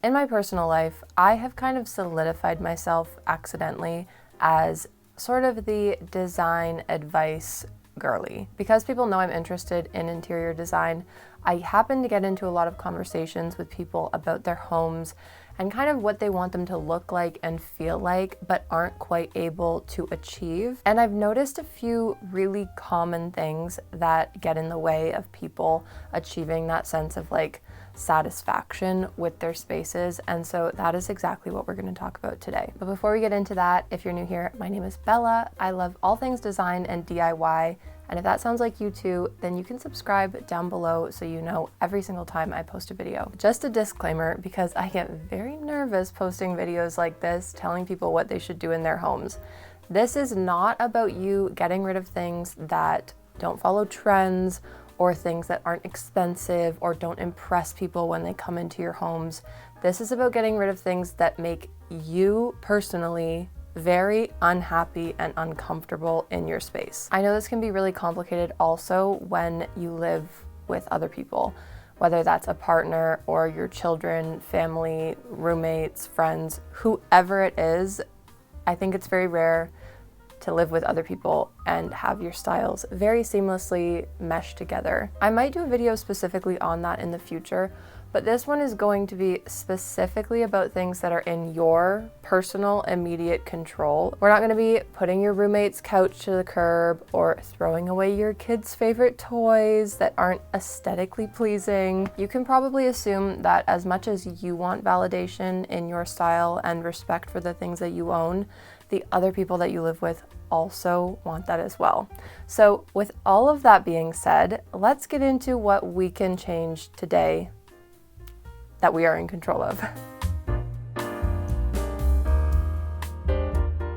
In my personal life, I have kind of solidified myself accidentally as sort of the design advice girly. Because people know I'm interested in interior design, I happen to get into a lot of conversations with people about their homes and kind of what they want them to look like and feel like, but aren't quite able to achieve. And I've noticed a few really common things that get in the way of people achieving that sense of like satisfaction with their spaces. And so that is exactly what we're going to talk about today. But before we get into that, if you're new here, my name is Bella. I love all things design and DIY. And if that sounds like you too, then you can subscribe down below so you know every single time I post a video. Just a disclaimer, because I get very nervous posting videos like this, telling people what they should do in their homes. This is not about you getting rid of things that don't follow trends or things that aren't expensive or don't impress people when they come into your homes. This is about getting rid of things that make you personally very unhappy and uncomfortable in your space. I know this can be really complicated also when you live with other people, whether that's a partner or your children, family, roommates, friends, whoever it is. I think it's very rare to live with other people and have your styles very seamlessly mesh together. I might do a video specifically on that in the future, but this one is going to be specifically about things that are in your personal immediate control. We're not going to be putting your roommate's couch to the curb or throwing away your kids' favorite toys that aren't aesthetically pleasing. You can probably assume that as much as you want validation in your style and respect for the things that you own, the other people that you live with also want that as well. So with all of that being said, let's get into what we can change today that we are in control of.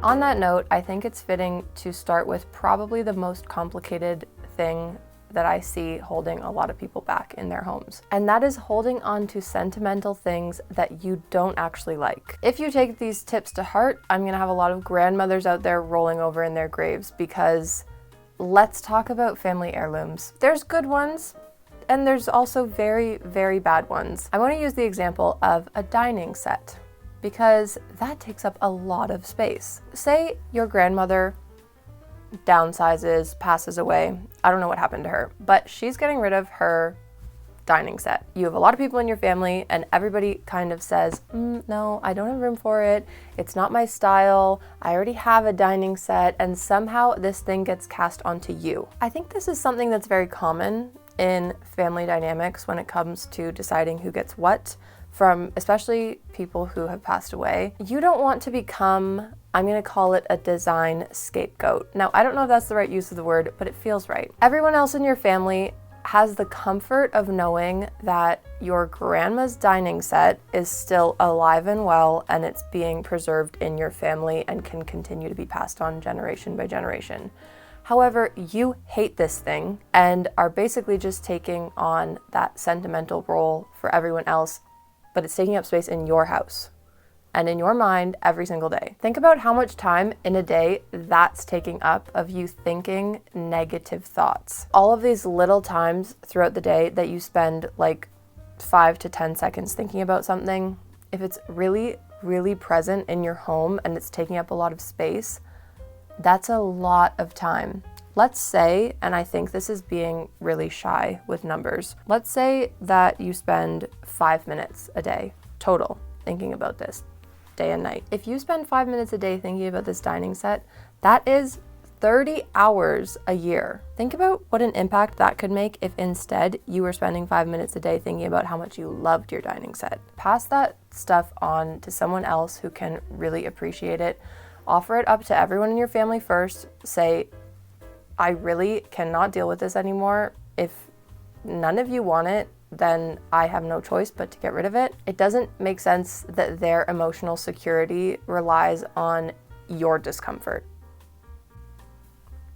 On that note, I think it's fitting to start with probably the most complicated thing that I see holding a lot of people back in their homes. And that is holding on to sentimental things that you don't actually like. If you take these tips to heart, I'm gonna have a lot of grandmothers out there rolling over in their graves, because let's talk about family heirlooms. There's good ones, and there's also very, very bad ones. I want to use the example of a dining set, because that takes up a lot of space. Say your grandmother downsizes, passes away. I don't know what happened to her, but she's getting rid of her dining set. You have a lot of people in your family and everybody kind of says, no, I don't have room for it. It's not my style. I already have a dining set, and somehow this thing gets cast onto you. I think this is something that's very common in family dynamics when it comes to deciding who gets what, from especially people who have passed away. You don't want to become, I'm gonna call it a design scapegoat. Now, I don't know if that's the right use of the word, but it feels right. Everyone else in your family has the comfort of knowing that your grandma's dining set is still alive and well, and it's being preserved in your family and can continue to be passed on generation by generation. However, you hate this thing and are basically just taking on that sentimental role for everyone else, but it's taking up space in your house and in your mind every single day. Think about how much time in a day that's taking up of you thinking negative thoughts. All of these little times throughout the day that you spend like 5 to 10 seconds thinking about something, if it's really, really present in your home and it's taking up a lot of space, that's a lot of time. Let's say, and I think this is being really shy with numbers, let's say that you spend 5 minutes a day total thinking about this, day and night. If you spend 5 minutes a day thinking about this dining set, that is 30 hours a year. Think about what an impact that could make if instead you were spending 5 minutes a day thinking about how much you loved your dining set. Pass that stuff on to someone else who can really appreciate it. Offer it up to everyone in your family first. Say, I really cannot deal with this anymore. If none of you want it, then I have no choice but to get rid of it. It doesn't make sense that their emotional security relies on your discomfort.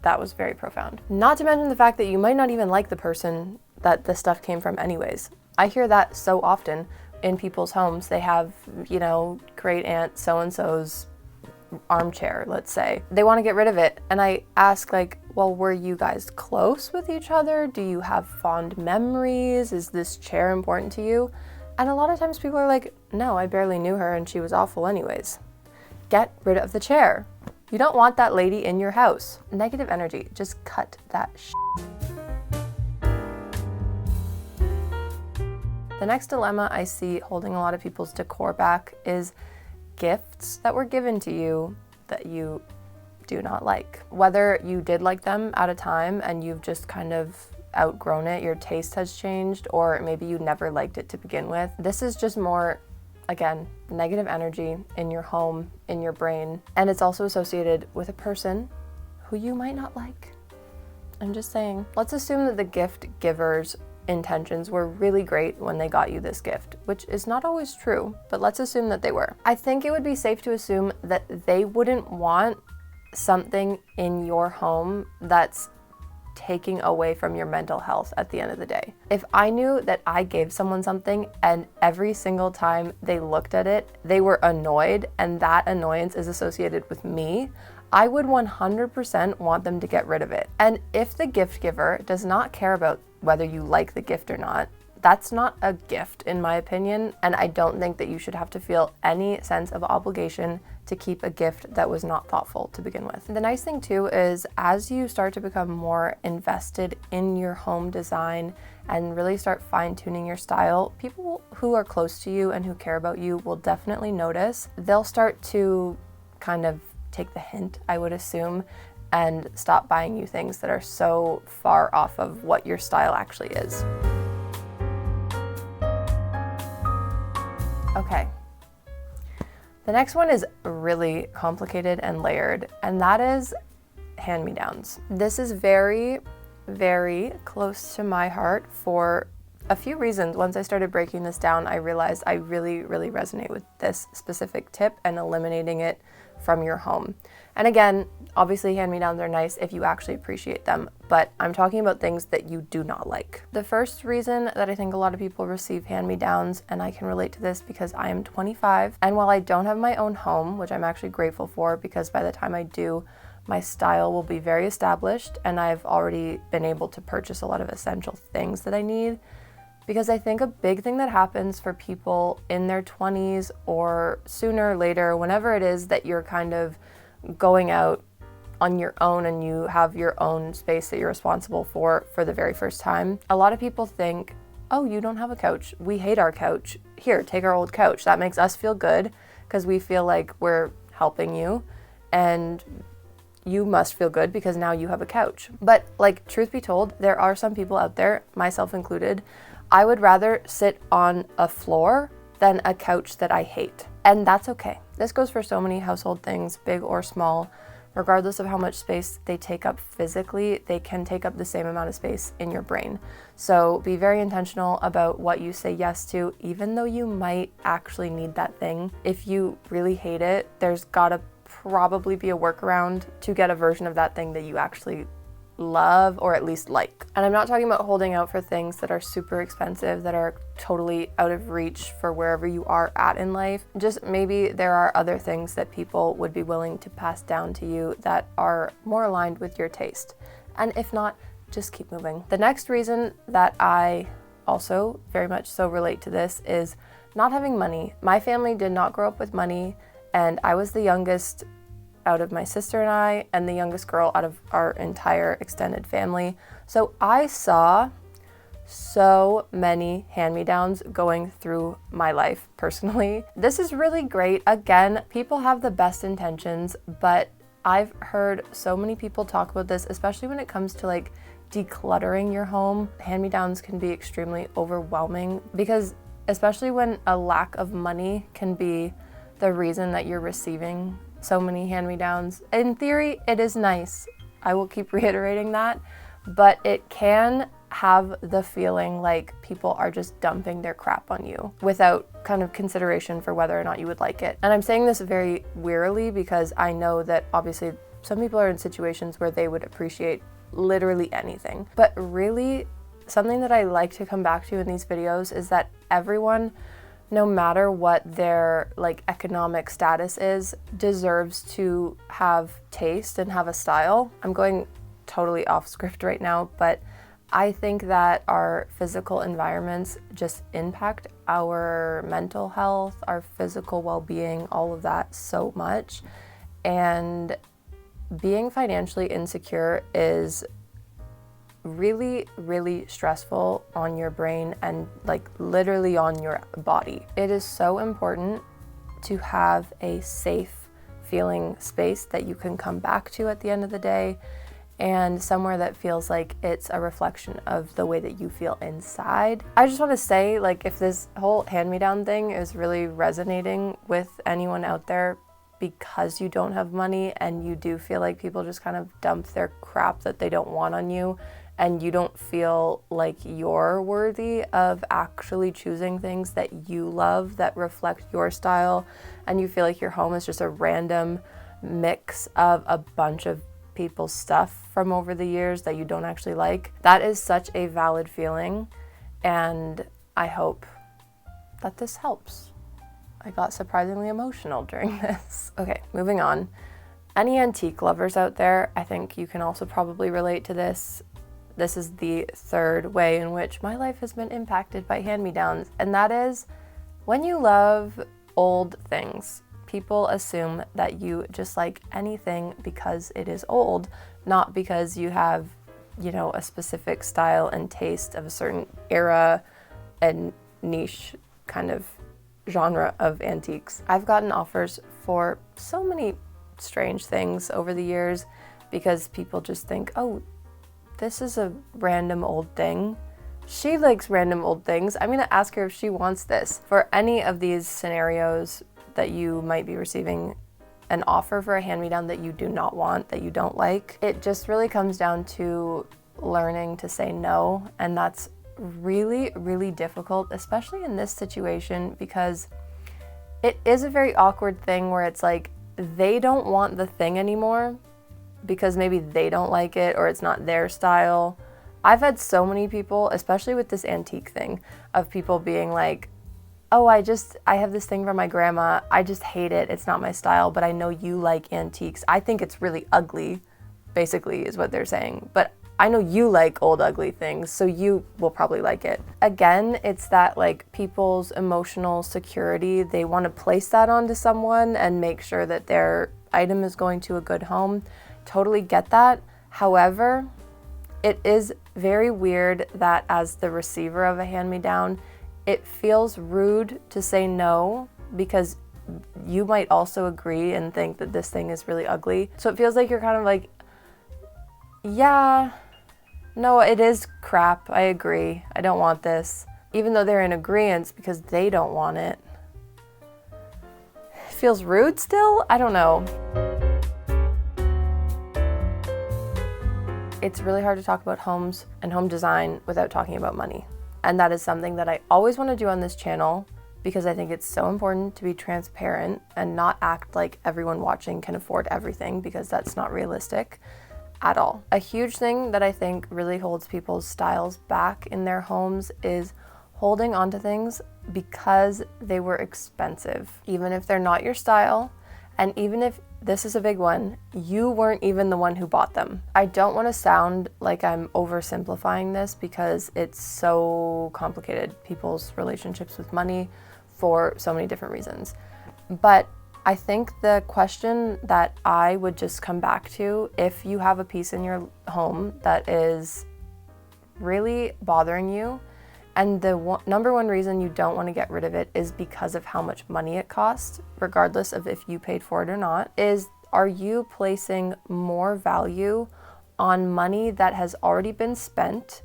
That was very profound. Not to mention the fact that you might not even like the person that the stuff came from anyways. I hear that so often in people's homes. They have, great aunt so-and-so's armchair, let's say. They want to get rid of it. And I ask well, were you guys close with each other? Do you have fond memories? Is this chair important to you? And a lot of times people are like, no, I barely knew her and she was awful anyways. Get rid of the chair. You don't want that lady in your house. Negative energy, just cut that The next dilemma I see holding a lot of people's decor back is gifts that were given to you that you do not like. Whether you did like them at a time and you've just kind of outgrown it, your taste has changed, or maybe you never liked it to begin with. This is just more, again, negative energy in your home, in your brain, and it's also associated with a person who you might not like. I'm just saying. Let's assume that the gift giver's intentions were really great when they got you this gift, which is not always true, but let's assume that they were. I think it would be safe to assume that they wouldn't want something in your home that's taking away from your mental health at the end of the day. If I knew that I gave someone something and every single time they looked at it, they were annoyed and that annoyance is associated with me, I would 100% want them to get rid of it. And if the gift giver does not care about whether you like the gift or not, that's not a gift in my opinion, and I don't think that you should have to feel any sense of obligation to keep a gift that was not thoughtful to begin with. The nice thing too is as you start to become more invested in your home design and really start fine-tuning your style, people who are close to you and who care about you will definitely notice. They'll start to kind of take the hint, I would assume, and stop buying you things that are so far off of what your style actually is. Okay. The next one is really complicated and layered, and that is hand-me-downs. This is very, very close to my heart for a few reasons. Once I started breaking this down, I realized I really, really resonate with this specific tip and eliminating it from your home. And again, obviously hand-me-downs are nice if you actually appreciate them, but I'm talking about things that you do not like. The first reason that I think a lot of people receive hand-me-downs, and I can relate to this because I am 25, and while I don't have my own home, which I'm actually grateful for because by the time I do, my style will be very established and I've already been able to purchase a lot of essential things that I need. Because I think a big thing that happens for people in their 20s or sooner or later, whenever it is that you're kind of going out on your own and you have your own space that you're responsible for the very first time, a lot of people think, oh, you don't have a couch. We hate our couch. Here, take our old couch. That makes us feel good because we feel like we're helping you and you must feel good because now you have a couch. But like, truth be told, there are some people out there, myself included, I would rather sit on a floor than a couch that I hate. And that's okay. This goes for so many household things, big or small. Regardless of how much space they take up physically, they can take up the same amount of space in your brain. So be very intentional about what you say yes to, even though you might actually need that thing. If you really hate it, there's gotta probably be a workaround to get a version of that thing that you actually love or at least like. And I'm not talking about holding out for things that are super expensive, that are totally out of reach for wherever you are at in life. Just maybe there are other things that people would be willing to pass down to you that are more aligned with your taste. And if not, just keep moving. The next reason that I also very much so relate to this is not having money. My family did not grow up with money, and I was the youngest out of my sister and I, and the youngest girl out of our entire extended family. So I saw so many hand-me-downs going through my life personally. This is really great. Again, people have the best intentions, but I've heard so many people talk about this, especially when it comes to like decluttering your home. Hand-me-downs can be extremely overwhelming because especially when a lack of money can be the reason that you're receiving so many hand-me-downs. In theory, it is nice. I will keep reiterating that, but it can have the feeling like people are just dumping their crap on you without kind of consideration for whether or not you would like it. And I'm saying this very wearily because I know that obviously some people are in situations where they would appreciate literally anything. But really, something that I like to come back to in these videos is that everyone, no matter what their like economic status is, deserves to have taste and have a style. I'm going totally off script right now, but I think that our physical environments just impact our mental health, our physical well-being, all of that so much. And being financially insecure is really, really stressful on your brain and like literally on your body. It is so important to have a safe feeling space that you can come back to at the end of the day, and somewhere that feels like it's a reflection of the way that you feel inside. I just want to say, like, if this whole hand-me-down thing is really resonating with anyone out there because you don't have money and you do feel like people just kind of dump their crap that they don't want on you, and you don't feel like you're worthy of actually choosing things that you love that reflect your style, and you feel like your home is just a random mix of a bunch of people's stuff from over the years that you don't actually like, that is such a valid feeling, and I hope that this helps. I got surprisingly emotional during this. Okay, moving on. Any antique lovers out there, I think you can also probably relate to this. This is the third way in which my life has been impacted by hand-me-downs, and that is when you love old things. People assume that you just like anything because it is old, not because you have, you know, a specific style and taste of a certain era and niche kind of genre of antiques. I've gotten offers for so many strange things over the years because people just think, oh, this is a random old thing. She likes random old things. I'm gonna ask her if she wants this. For any of these scenarios that you might be receiving an offer for a hand-me-down that you do not want, that you don't like, it just really comes down to learning to say no, and that's really, really difficult, especially in this situation, because it is a very awkward thing where it's like they don't want the thing anymore because maybe they don't like it or it's not their style. I've had so many people, especially with this antique thing, of people being like, oh, I have this thing from my grandma, I just hate it, it's not my style, but I know you like antiques. I think it's really ugly, basically, is what they're saying. But I know you like old ugly things, so you will probably like it. Again, it's that like people's emotional security, they want to place that onto someone and make sure that their item is going to a good home. Totally get that. However, it is very weird that as the receiver of a hand-me-down, it feels rude to say no because you might also agree and think that this thing is really ugly. So it feels like you're kind of like, yeah, no, it is crap, I agree, I don't want this. Even though they're in agreement because they don't want it. It feels rude still? I don't know. It's really hard to talk about homes and home design without talking about money. And that is something that I always want to do on this channel because I think it's so important to be transparent and not act like everyone watching can afford everything, because that's not realistic at all. A huge thing that I think really holds people's styles back in their homes is holding onto things because they were expensive. Even if they're not your style, and even if, this is a big one, you weren't even the one who bought them. I don't want to sound like I'm oversimplifying this because it's so complicated, people's relationships with money for so many different reasons. But I think the question that I would just come back to, if you have a piece in your home that is really bothering you, and the number one reason you don't want to get rid of it is because of how much money it costs, regardless of if you paid for it or not, is, are you placing more value on money that has already been spent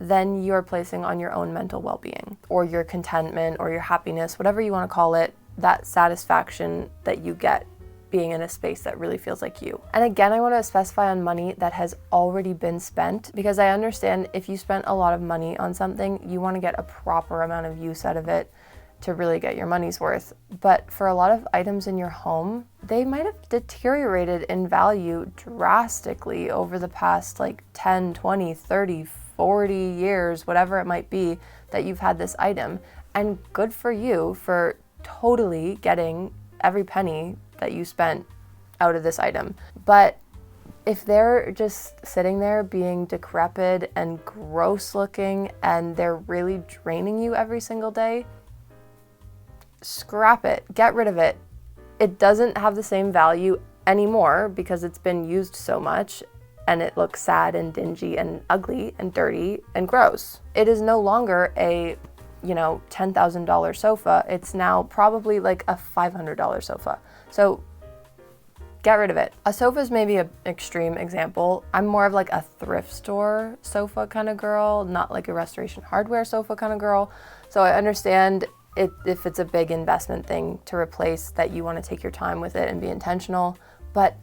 than you're placing on your own mental well-being or your contentment or your happiness, whatever you want to call it, that satisfaction that you get being in a space that really feels like you. And again, I want to specify on money that has already been spent, because I understand if you spent a lot of money on something, you want to get a proper amount of use out of it to really get your money's worth. But for a lot of items in your home, they might have deteriorated in value drastically over the past like 10, 20, 30, 40 years, whatever it might be that you've had this item. And good for you for totally getting every penny that you spent out of this item. But if they're just sitting there being decrepit and gross looking and they're really draining you every single day, scrap it, get rid of it. It doesn't have the same value anymore because it's been used so much and it looks sad and dingy and ugly and dirty and gross. It is no longer a, $10,000 sofa. It's now probably like a $500 sofa. So get rid of it. A sofa is maybe an extreme example. I'm more of like a thrift store sofa kind of girl, not like a restoration hardware sofa kind of girl. So I understand if it's a big investment thing to replace, that you want to take your time with it and be intentional. But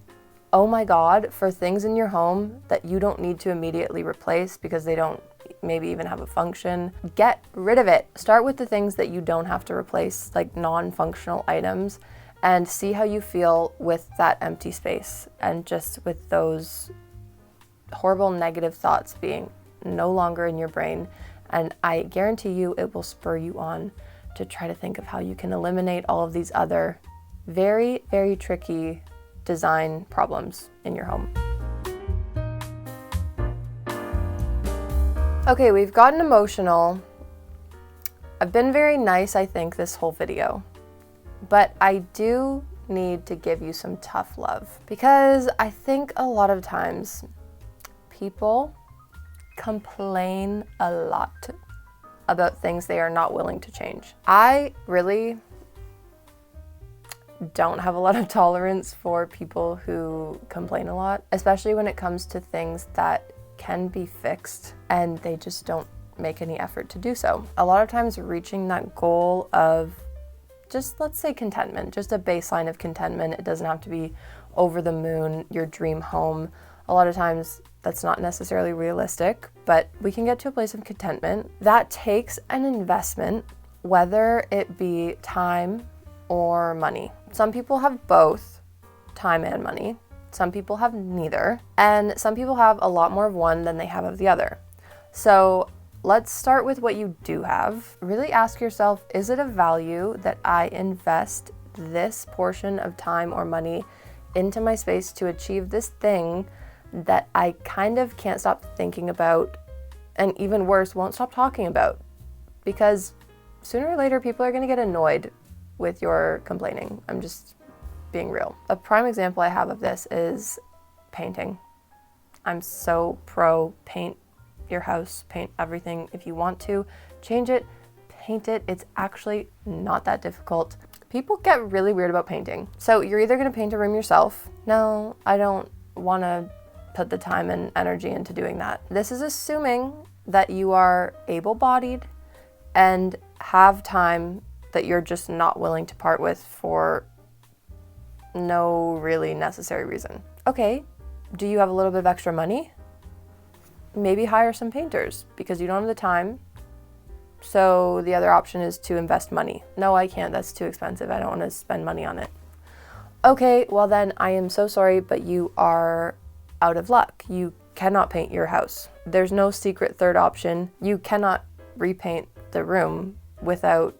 oh my God, for things in your home that you don't need to immediately replace because they don't maybe even have a function, get rid of it. Start with the things that you don't have to replace, like non-functional items, and see how you feel with that empty space and just with those horrible negative thoughts being no longer in your brain. And I guarantee you it will spur you on to try to think of how you can eliminate all of these other very, very tricky design problems in your home. Okay, we've gotten emotional. I've been very nice, I think, this whole video, but I do need to give you some tough love because I think a lot of times people complain a lot about things they are not willing to change. I really don't have a lot of tolerance for people who complain a lot, especially when it comes to things that can be fixed and they just don't make any effort to do so. A lot of times reaching that goal of just, let's say, contentment, just a baseline of contentment. It doesn't have to be over the moon, your dream home. A lot of times that's not necessarily realistic, but we can get to a place of contentment. That takes an investment, whether it be time or money. Some people have both, time and money. Some people have neither. And some people have a lot more of one than they have of the other. So let's start with what you do have. Really ask yourself, is it a value that I invest this portion of time or money into my space to achieve this thing that I kind of can't stop thinking about, and even worse, won't stop talking about? Because sooner or later, people are gonna get annoyed with your complaining. I'm just being real. A prime example I have of this is painting. I'm so pro paint your house, paint everything. If you want to change it, paint it. It's actually not that difficult. People get really weird about painting. So you're either gonna paint a room yourself. No, I don't wanna put the time and energy into doing that. This is assuming that you are able-bodied and have time that you're just not willing to part with for no really necessary reason. Okay, do you have a little bit of extra money? Maybe hire some painters because you don't have the time. So the other option is to invest money. No, I can't, that's too expensive. I don't want to spend money on it. Okay, well then I am so sorry, but you are out of luck. You cannot paint your house. There's no secret third option. You cannot repaint the room without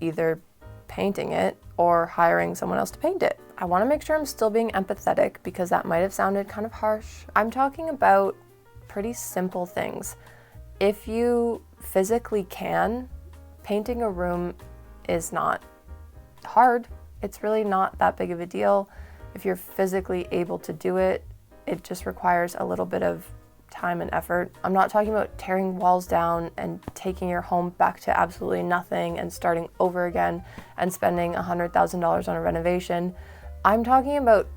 either painting it or hiring someone else to paint it. I want to make sure I'm still being empathetic because that might have sounded kind of harsh. I'm talking about pretty simple things. If you physically can, painting a room is not hard. It's really not that big of a deal. If you're physically able to do it, it just requires a little bit of time and effort. I'm not talking about tearing walls down and taking your home back to absolutely nothing and starting over again and spending $100,000 on a renovation. I'm talking about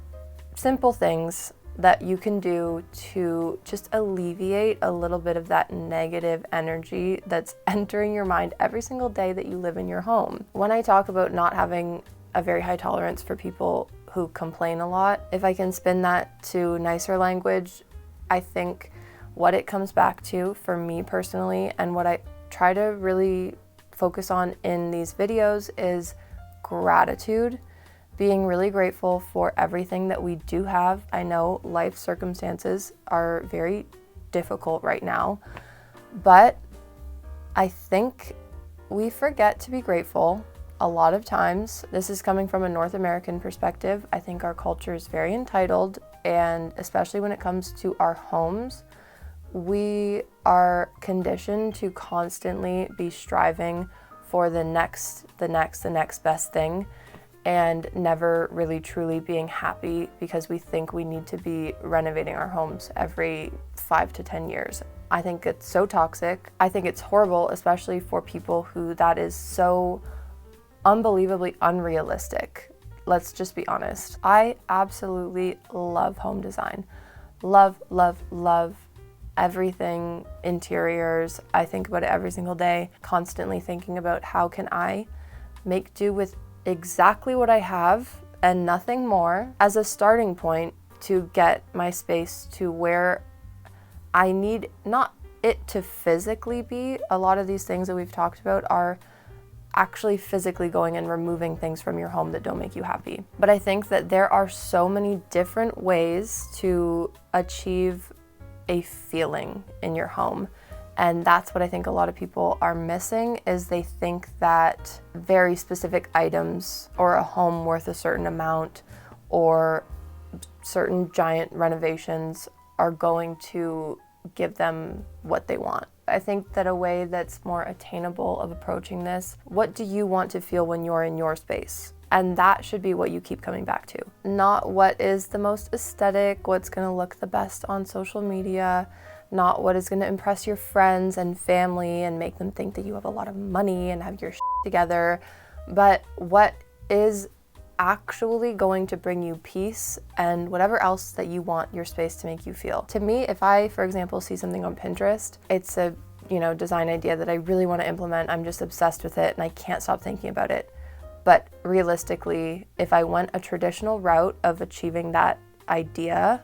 simple things that you can do to just alleviate a little bit of that negative energy that's entering your mind every single day that you live in your home. When I talk about not having a very high tolerance for people who complain a lot, if I can spin that to nicer language, I think what it comes back to for me personally, and what I try to really focus on in these videos, is gratitude. Being really grateful for everything that we do have. I know life circumstances are very difficult right now, but I think we forget to be grateful a lot of times, this is coming from a North American perspective, I think our culture is very entitled, and especially when it comes to our homes, we are conditioned to constantly be striving for the next best thing, and never really truly being happy because we think we need to be renovating our homes every 5 to 10 years. I think it's so toxic. I think it's horrible, especially for people who that is so unbelievably unrealistic. Let's just be honest. I absolutely love home design. Love, love, love everything interiors. I think about it every single day, constantly thinking about how can I make do with exactly what I have and nothing more as a starting point to get my space to where I need not it to physically be. A lot of these things that we've talked about are actually physically going and removing things from your home that don't make you happy. But I think that there are so many different ways to achieve a feeling in your home. And that's what I think a lot of people are missing, is they think that very specific items or a home worth a certain amount or certain giant renovations are going to give them what they want. I think that a way that's more attainable of approaching this, what do you want to feel when you're in your space? And that should be what you keep coming back to. Not what is the most aesthetic, what's gonna look the best on social media, not what is gonna impress your friends and family and make them think that you have a lot of money and have your shit together, but what is actually going to bring you peace and whatever else that you want your space to make you feel. To me, if I, for example, see something on Pinterest, it's a, design idea that I really want to implement, I'm just obsessed with it and I can't stop thinking about it. But realistically, if I went a traditional route of achieving that idea,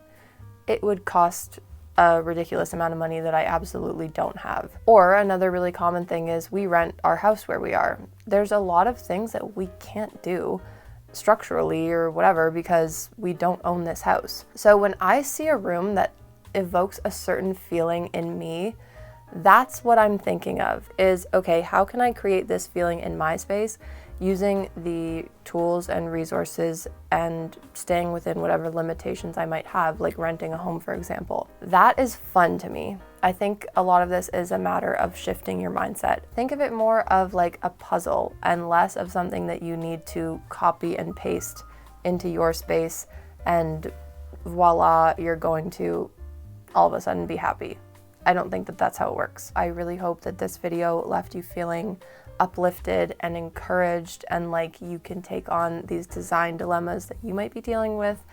it would cost a ridiculous amount of money that I absolutely don't have. Or another really common thing is we rent our house where we are. There's a lot of things that we can't do structurally or whatever because we don't own this house. So when I see a room that evokes a certain feeling in me, that's what I'm thinking of is, okay, how can I create this feeling in my space using the tools and resources and staying within whatever limitations I might have, like renting a home, for example. That is fun to me. I think a lot of this is a matter of shifting your mindset. Think of it more of like a puzzle and less of something that you need to copy and paste into your space and voila, you're going to all of a sudden be happy. I don't think that that's how it works. I really hope that this video left you feeling uplifted and encouraged and like you can take on these design dilemmas that you might be dealing with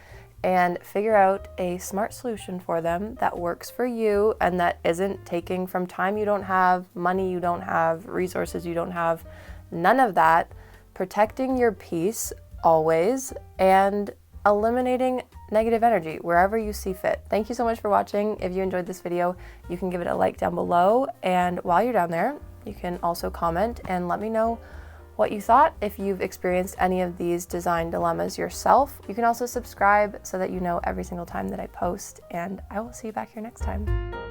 and figure out a smart solution for them that works for you and that isn't taking from time you don't have, money you don't have, resources you don't have, none of that. Protecting your peace always and eliminating negative energy wherever you see fit. Thank you so much for watching. If you enjoyed this video, you can give it a like down below, and while you're down there, you can also comment and let me know what you thought. If you've experienced any of these design dilemmas yourself, you can also subscribe so that you know every single time that I post, and I will see you back here next time.